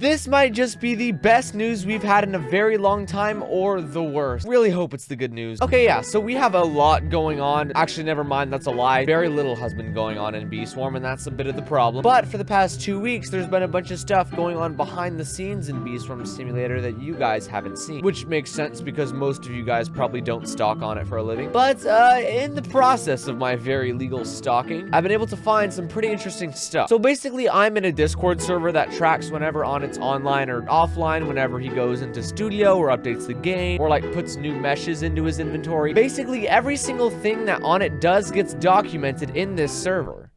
This might just be the best news we've had in a very long time, or the worst. Really hope it's the good news. Okay, yeah, so we have a lot going on. Actually, never mind, that's a lie. Very little has been going on in Bee Swarm, and that's a bit of the problem. But for the past 2 weeks, there's been a bunch of stuff going on behind the scenes in Bee Swarm Simulator that you guys haven't seen. Which makes sense because most of you guys probably don't stalk on it for a living. But in the process of my very legal stalking, I've been able to find some pretty interesting stuff. So basically, I'm in a Discord server that tracks whenever Onnett's online or offline, whenever he goes into studio or updates the game or like puts new meshes into his inventory. Basically, every single thing that Onett does gets documented in this server.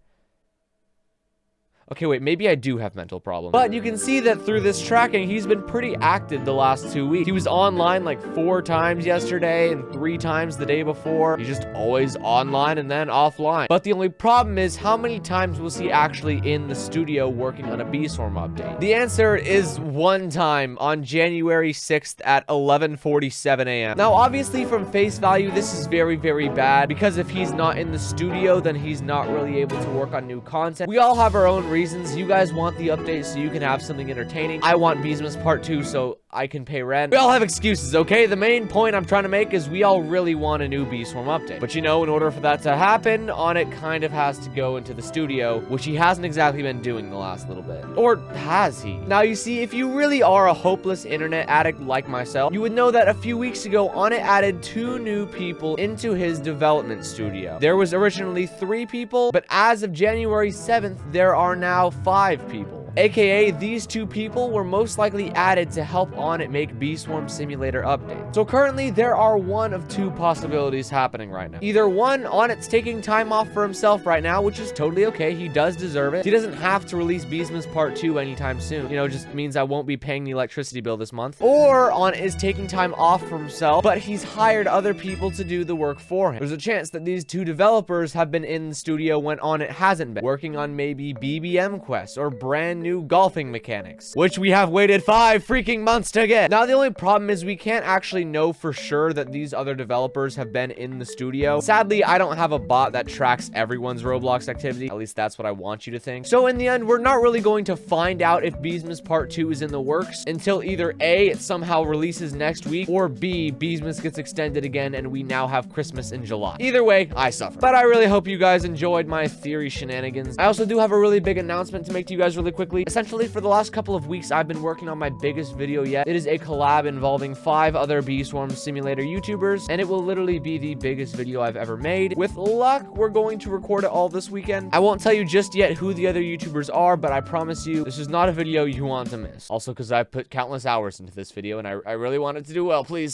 Okay, wait, maybe I do have mental problems. But you can see that through this tracking, he's been pretty active the last 2 weeks. He was online like 4 times yesterday and 3 times the day before. He's just always online and then offline. But the only problem is, how many times was he actually in the studio working on a Bee Swarm update? The answer is 1 time on January 6th at 11:47 a.m. Now, obviously, from face value, this is very, very bad because if he's not in the studio, then he's not really able to work on new content. We all have our own reasons. You guys want the update so you can have something entertaining. I want beesmas part 2 so I can pay rent. We all have excuses, okay? The main point I'm trying to make is we all really want a new Bee Swarm update. But you know, in order for that to happen, Onett kind of has to go into the studio, which he hasn't exactly been doing the last little bit. Or has he? Now, you see, if you really are a hopeless internet addict like myself, you would know that a few weeks ago, Onett added 2 new people into his development studio. There was originally 3 people, but as of January 7th, there are now 5 people. AKA, these 2 people were most likely added to help Onett make Bee Swarm Simulator update. So currently, there are 1 of 2 possibilities happening right now. Either 1, Onnett's taking time off for himself right now, which is totally okay. He does deserve it. He doesn't have to release beesmas part 2 anytime soon. You know, just means I won't be paying the electricity bill this month. Or Onett is taking time off for himself, but he's hired other people to do the work for him. There's a chance that these 2 developers have been in the studio when Onett hasn't been, working on maybe BBM quests or brand new golfing mechanics, which we have waited 5 freaking months to get. Now, the only problem is we can't actually know for sure that these other developers have been in the studio. Sadly, I don't have a bot that tracks everyone's Roblox activity. At least that's what I want you to think. So in the end, we're not really going to find out if beesmas part 2 is in the works until either A, it somehow releases next week, or B, beesmas gets extended again and we now have Christmas in July. Either way, I suffer. But I really hope you guys enjoyed my theory shenanigans. I also do have a really big announcement to make to you guys really quickly. Essentially, for the last couple of weeks, I've been working on my biggest video yet. It is a collab involving 5 other Bee Swarm Simulator YouTubers, and it will literally be the biggest video I've ever made. With luck, we're going to record it all this weekend. I won't tell you just yet who the other YouTubers are, but I promise you, this is not a video you want to miss. Also, because I put countless hours into this video, and I really want it to do well, please.